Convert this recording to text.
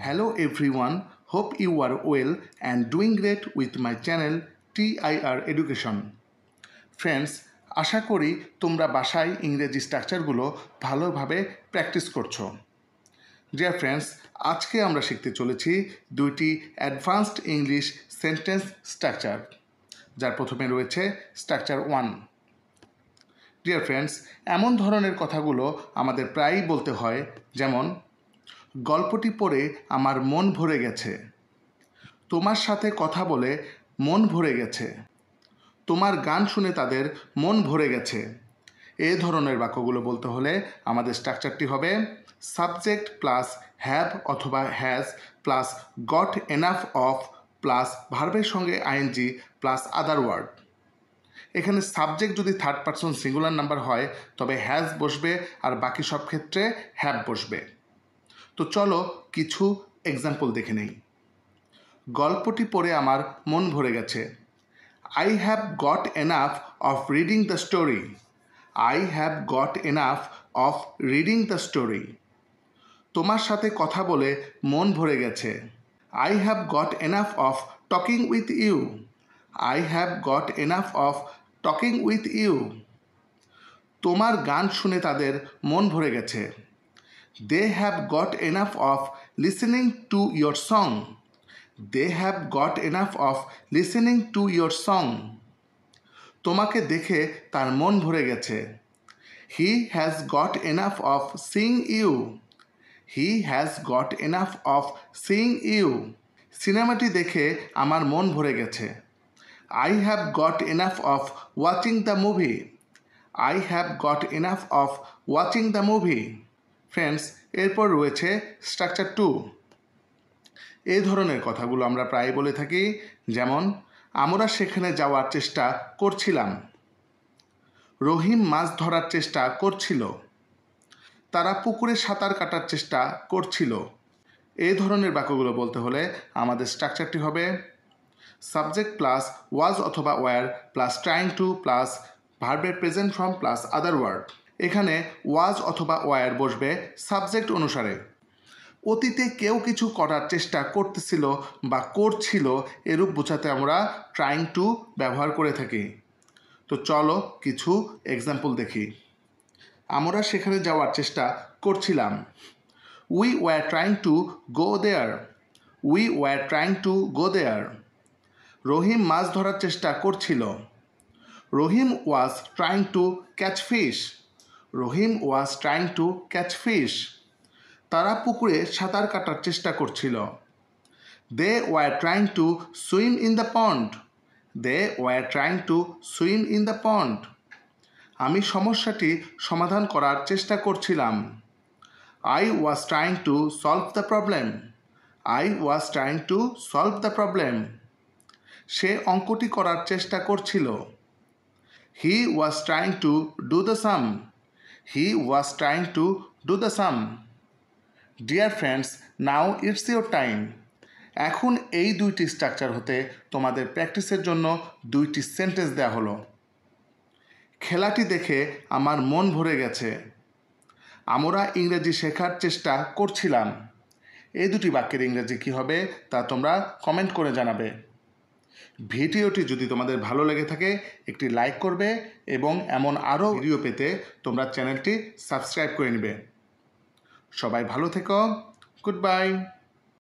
Hello everyone, hope you are well and doing great with my channel TIR Education. Friends, আশা করি তোমরা বাসায় ইংরেজি স্ট্রাকচারগুলো ভালোভাবে প্র্যাকটিস করছো। ডিয়ার ফ্রেন্ডস, আজকে আমরা শিখতে চলেছি দুইটি অ্যাডভান্সড ইংলিশ সেন্টেন্স স্ট্রাকচার, যার প্রথমে রয়েছে স্ট্রাকচার 1। ডিয়ার ফ্রেন্ডস, এমন ধরনের কথাগুলো আমাদের প্রায়ই বলতে হয়, যেমন গল্পটি পড়ে আমার মন ভরে গেছে, তোমার সাথে কথা বলে মন ভরে গেছে, তোমার গান শুনে তাদের মন ভরে গেছে। এই ধরনের বাক্যগুলো বলতে হলে আমাদের স্ট্রাকচারটি হবে সাবজেক্ট প্লাস হ্যাভ অথবা has plus goat enough of plus ভার্বের সঙ্গে আইএনজি প্লাস আদার ওয়ার্ড। এখানে সাবজেক্ট যদি থার্ড পারসন সিঙ্গুলার নাম্বার হয় তবে হ্যাজ বসবে আর বাকি সব ক্ষেত্রে হ্যাভ বসবে। তো চলো কিছু এক্সাম্পল দেখে নেই। গল্পটি পড়ে আমার মন ভরে গেছে। I have got enough of reading the story. I have got enough of reading the story. তোমার সাথে কথা বলে মন ভরে গেছে। I have got enough of talking with you. I have got enough of talking with you. তোমার গান শুনে তাদের মন ভরে গেছে। They have got enough of listening to your song. They have got enough of listening to your song. তোমাকে দেখে তার মন ভরে গেছে। He has got enough of seeing you. He has got enough of seeing you. সিনেমাটি দেখে আমার মন ভরে গেছে। I have got enough of watching the movie. I have got enough of watching the movie. Friends, এরপর রয়েছে structure 2। এই ধরনের কথাগুলো আমরা প্রায় বলে থাকি, যেমন আমরা সেখানে যাওয়ার চেষ্টা করছিলাম, রহিম মাছ ধরার চেষ্টা করছিল, তারা পুকুরে সাঁতার কাটার চেষ্টা করছিল। এই ধরনের বাক্যগুলো বলতে হলে আমাদের স্ট্রাকচারটি হবে সাবজেক্ট প্লাস ওয়াজ অথবা were plus trying to plus ভার্বের present form plus other word. এখানে ওয়াজ অথবা ওয়্যার বসবে সাবজেক্ট অনুসারে। অতীতে কেউ কিছু করার চেষ্টা করতেছিল বা করছিল এরূপ বোঝাতে আমরা ট্রাইং টু ব্যবহার করে থাকি। তো চলো কিছু এক্সাম্পল দেখি। আমরা সেখানে যাওয়ার চেষ্টা করছিলাম। We were trying to go there. We were trying to go there. Rahim মাছ ধরার চেষ্টা করছিল। Rahim was trying to catch fish. Rahim was trying to catch fish. তারা পুকুরে সাঁতার কাটার চেষ্টা করছিল। They were trying to swim in the pond. They were trying to swim in the pond. আমি সমস্যাটি সমাধান করার চেষ্টা করছিলাম। I was trying to solve the problem. I was trying to solve the problem. সে অঙ্কটি করার চেষ্টা করছিল। He was trying to do the sum. He was trying to do the sum. Dear friends, now it's your time. এখন এই দুইটি structure হতে তোমাদের প্র্যাকটিসের জন্য দুইটি সেন্টেন্স দেওয়া হলো। খেলাটি দেখে আমার মন ভরে গেছে। আমরা ইংরেজি শেখার চেষ্টা করছিলাম। এই দুটি বাক্যের ইংরেজি কী হবে তা তোমরা কমেন্ট করে জানাবে। ভিডিওটি যদি তোমাদের ভালো লেগে থাকে একটি লাইক করবে এবং এমন আরও ভিডিও পেতে তোমরা চ্যানেলটি সাবস্ক্রাইব করে নেবে। সবাই ভালো থেকো। Good bye.